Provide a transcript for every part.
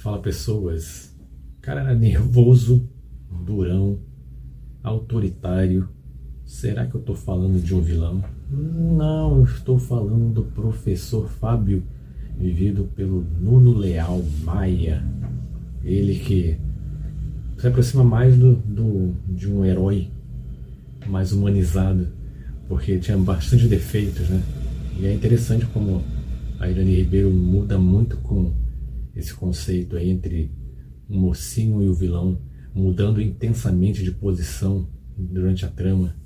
Fala pessoas, o cara era nervoso, durão, autoritário. Será que eu estou falando de um vilão? Não, eu estou falando do professor Fábio, vivido pelo Nuno Leal Maia. Ele que se aproxima mais de um herói mais humanizado, porque tinha bastante defeitos, né? E é interessante como a Irani Ribeiro muda muito com esse conceito aí entre o mocinho e o vilão, mudando intensamente de posição durante a trama,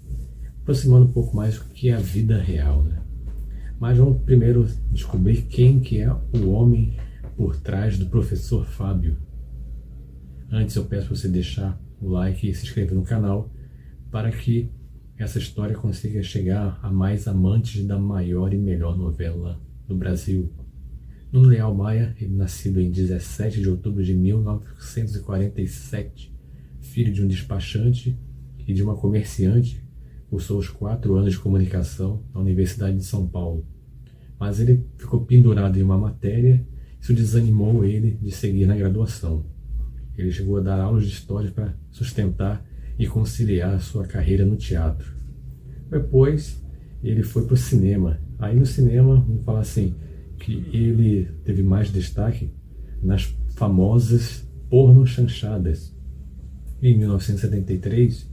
aproximando um pouco mais do que é a vida real, né? Mas vamos primeiro descobrir quem que é o homem por trás do professor Fábio. Antes eu peço para você deixar o like e se inscrever no canal para que essa história consiga chegar a mais amantes da maior e melhor novela do Brasil. Nuno Leal Maia, ele nascido em 17 de outubro de 1947, filho de um despachante e de uma comerciante, cursou os 4 anos de comunicação na Universidade de São Paulo. Mas ele ficou pendurado em uma matéria, isso desanimou ele de seguir na graduação. Ele chegou a dar aulas de história para sustentar e conciliar a sua carreira no teatro. Depois, ele foi para o cinema. Aí no cinema, vamos falar assim, que ele teve mais destaque nas famosas pornochanchadas. Em 1973,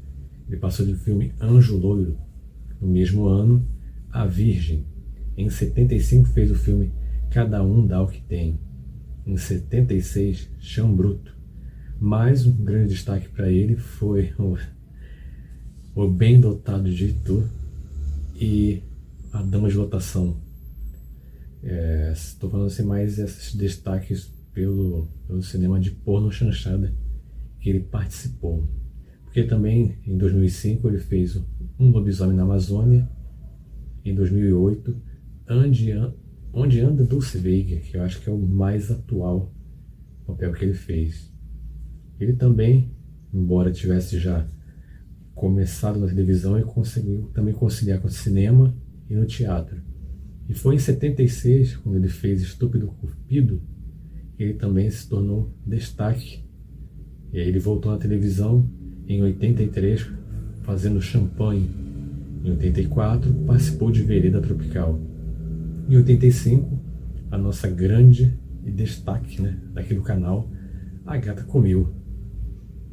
ele passou do filme Anjo Loiro. No mesmo ano, A Virgem. Em 75 fez o filme Cada Um Dá o Que Tem. Em 76, Chão Bruto. Mas um grande destaque para ele foi o Bem Dotado de Itu e A Dama de Lotação. Estou falando assim mais esses destaques pelo cinema de porno chanchada que ele participou. Porque também em 2005 ele fez Um Lobisomem na Amazônia. Em 2008, Onde Anda Dulce Veiga, que eu acho que é o mais atual papel que ele fez. Ele também, embora tivesse já começado na televisão, ele conseguiu também conciliar com o cinema e no teatro. E foi em 76, quando ele fez Estúpido Cupido, que ele também se tornou destaque. E aí ele voltou na televisão em 83, fazendo Champanhe. Em 84, participou de Vereda Tropical. Em 85, a nossa grande e destaque, né, daqui do canal, A Gata Comeu.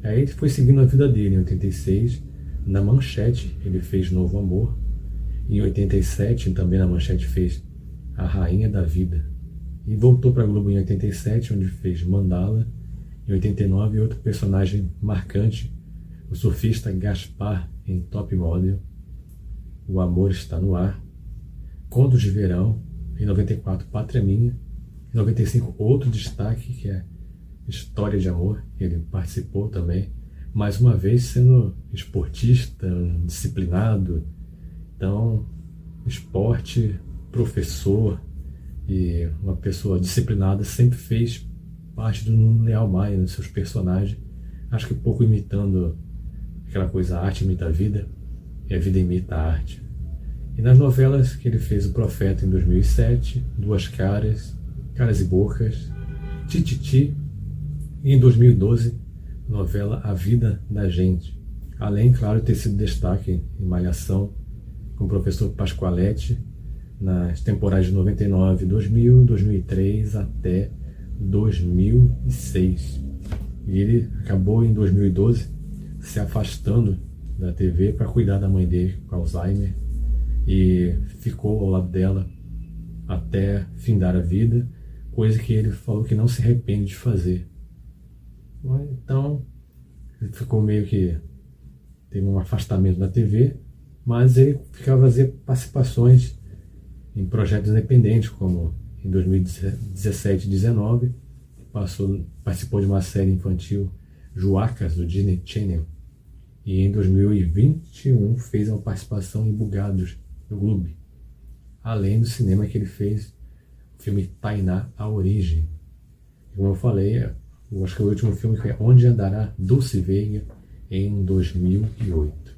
Aí ele foi seguindo a vida dele. Em 86, na Manchete, ele fez Novo Amor. Em 87, também na Manchete, fez A Rainha da Vida. E voltou para a Globo em 87, onde fez Mandala. Em 89, outro personagem marcante, o surfista Gaspar, em Top Model. O Amor Está no Ar. Contos de Verão. Em 94, Pátria Minha. Em 95, outro destaque, que é História de Amor. Ele participou também, mais uma vez sendo esportista, disciplinado. Então, esporte, professor e uma pessoa disciplinada sempre fez parte do Nuno Leal Maia, nos seus personagens. Acho que pouco imitando aquela coisa, a arte imita a vida e a vida imita a arte. E nas novelas que ele fez, O Profeta em 2007, Duas Caras, Caras e Bocas, Tititi, e em 2012, novela A Vida da Gente. Além, claro, de ter sido destaque em Malhação, com o professor Pascoaletti, nas temporadas de 99, 2000, 2003 até 2006. E ele acabou em 2012 se afastando da TV para cuidar da mãe dele com Alzheimer e ficou ao lado dela até findar a vida, coisa que ele falou que não se arrepende de fazer. Então, ele ficou meio que teve um afastamento da TV, mas ele ficava fazendo participações em projetos independentes, como em 2017 e 2019, participou de uma série infantil, Joacas, do Disney Channel, e em 2021 fez uma participação em Bugados, do Globo, além do cinema que ele fez, o filme Tainá, A Origem. Como eu falei, eu acho que o último filme foi Onde Andará Dulce Veiga, em 2008.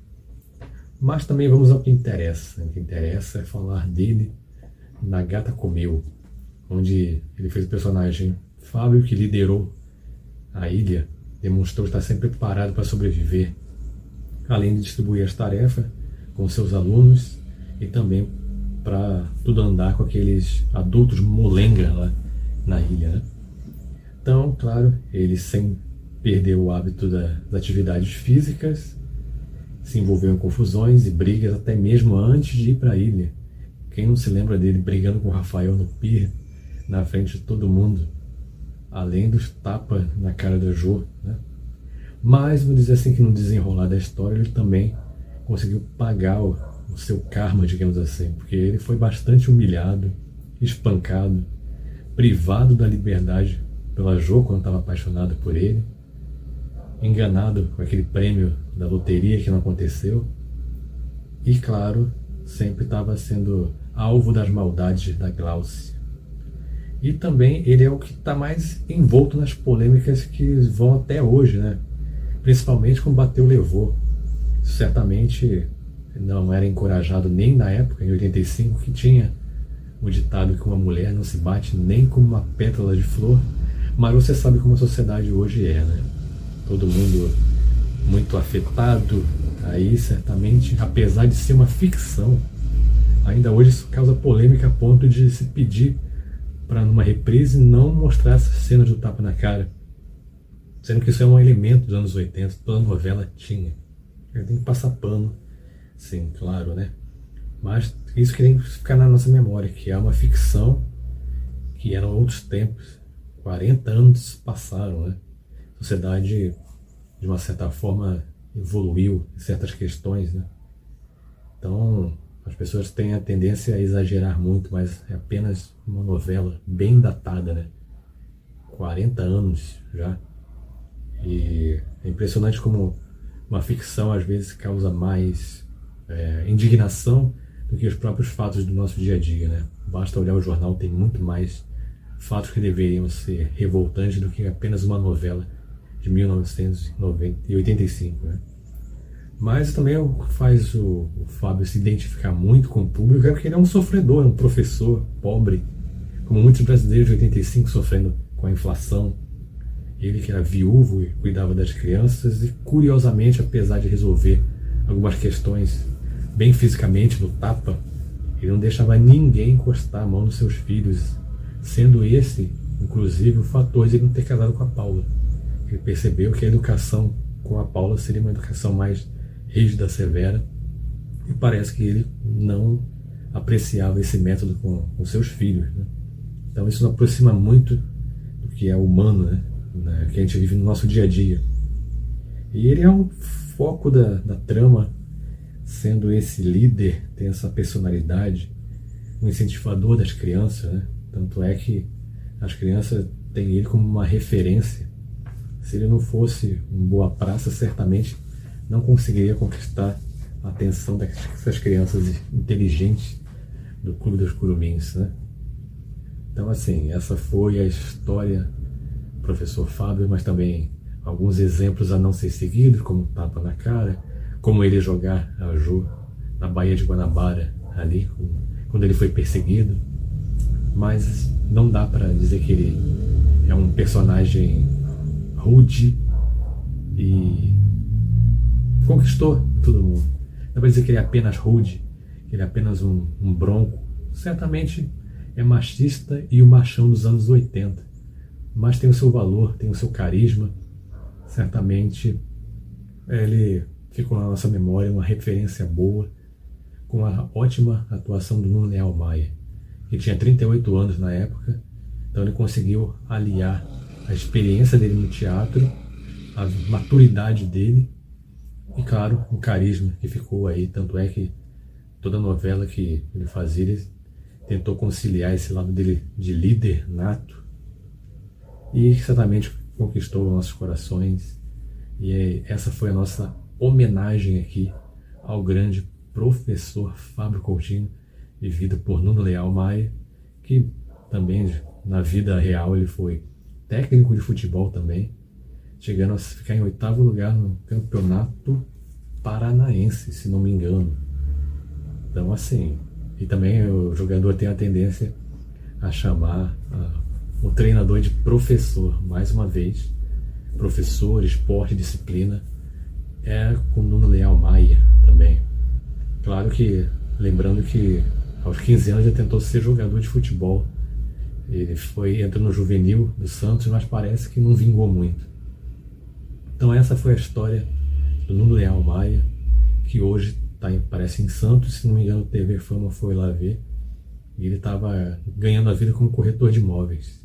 Mas também vamos ao que interessa. O que interessa é falar dele na Gata Comeu, onde ele fez o personagem Fábio, que liderou a ilha, demonstrou estar sempre preparado para sobreviver, além de distribuir as tarefas com seus alunos e também para tudo andar com aqueles adultos molenga lá na ilha, né? Então, claro, ele sem perder o hábito das atividades físicas, se envolveu em confusões e brigas até mesmo antes de ir para a ilha. Quem não se lembra dele brigando com o Rafael no pier, na frente de todo mundo, além dos tapas na cara do Jô, né? Mas, vou dizer assim, que no desenrolar da história ele também conseguiu pagar o seu karma, digamos assim, porque ele foi bastante humilhado, espancado, privado da liberdade pela Jô quando estava apaixonada por ele, enganado com aquele prêmio da loteria que não aconteceu, e claro, sempre estava sendo alvo das maldades da Glaucia. E também ele é o que está mais envolto nas polêmicas que vão até hoje, né? Principalmente com Bateu Levou. Certamente não era encorajado nem na época, em 85, que tinha o ditado que uma mulher não se bate nem com uma pétala de flor, mas você sabe como a sociedade hoje é, né? Todo mundo muito afetado, aí certamente, apesar de ser uma ficção, ainda hoje isso causa polêmica a ponto de se pedir para numa reprise não mostrar essa cena do tapa na cara, sendo que isso é um elemento dos anos 80, toda novela tinha. Tem que passar pano, sim, claro, né? Mas isso que tem que ficar na nossa memória, que é uma ficção, que eram outros tempos, 40 anos passaram, né? A sociedade, de uma certa forma, evoluiu em certas questões, né? Então, as pessoas têm a tendência a exagerar muito, mas é apenas uma novela bem datada, né? 40 anos já. E é impressionante como uma ficção às vezes causa mais indignação do que os próprios fatos do nosso dia a dia, né? Basta olhar o jornal, tem muito mais fatos que deveriam ser revoltantes do que apenas uma novela de 1985, né? Mas também o que faz o Fábio se identificar muito com o público é porque ele é um sofredor, um professor pobre, como muitos brasileiros de 85 sofrendo com a inflação. Ele que era viúvo e cuidava das crianças e, curiosamente, apesar de resolver algumas questões bem fisicamente no tapa, ele não deixava ninguém encostar a mão nos seus filhos, sendo esse, inclusive, o fator de ele não ter casado com a Paula. Ele percebeu que a educação com a Paula seria uma educação mais rígida, severa, e parece que ele não apreciava esse método com seus filhos, né? Então isso nos aproxima muito do que é humano, né? Que a gente vive no nosso dia a dia. E ele é um foco da trama, sendo esse líder, tem essa personalidade, um incentivador das crianças, né? Tanto é que as crianças têm ele como uma referência. Se ele não fosse um boa praça, certamente não conseguiria conquistar a atenção dessas crianças inteligentes do Clube dos Curumins, né? Então, assim, essa foi a história do professor Fábio, mas também alguns exemplos a não ser seguidos, como tapa na cara, como ele jogar a Jô na Baía de Guanabara, ali, quando ele foi perseguido. Mas não dá para dizer que ele é um personagem rude e conquistou todo mundo. Não dá para dizer que ele é apenas rude, que ele é apenas um bronco. Certamente é machista e o machão dos anos 80, mas tem o seu valor, tem o seu carisma. Certamente ele ficou na nossa memória uma referência boa, com a ótima atuação do Nuno Leal Maia, que tinha 38 anos na época. Então ele conseguiu aliar a experiência dele no teatro, a maturidade dele e, claro, o carisma que ficou aí. Tanto é que toda novela que ele fazia, ele tentou conciliar esse lado dele de líder nato, e certamente conquistou nossos corações. E essa foi a nossa homenagem aqui ao grande professor Fábio Coutinho, vivido por Nuno Leal Maia, que também na vida real ele foi técnico de futebol também, chegando a ficar em 8º lugar no campeonato paranaense, se não me engano. Então, assim, e também o jogador tem a tendência a chamar o treinador de professor, mais uma vez, professor, esporte, disciplina, é com Nuno Leal Maia também. Claro que, lembrando que aos 15 anos ele tentou ser jogador de futebol. Ele entra no juvenil do Santos, mas parece que não vingou muito. Então essa foi a história do Nuno Leal Maia, que hoje parece em Santos, se não me engano, o TV Fama foi lá ver. E ele estava ganhando a vida como corretor de imóveis.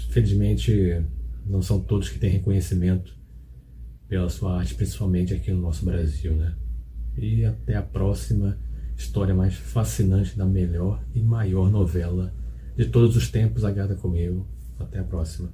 Felizmente, não são todos que têm reconhecimento pela sua arte, principalmente aqui no nosso Brasil, né? E até a próxima história mais fascinante da melhor e maior novela de todos os tempos. Aguarda comigo. Até a próxima.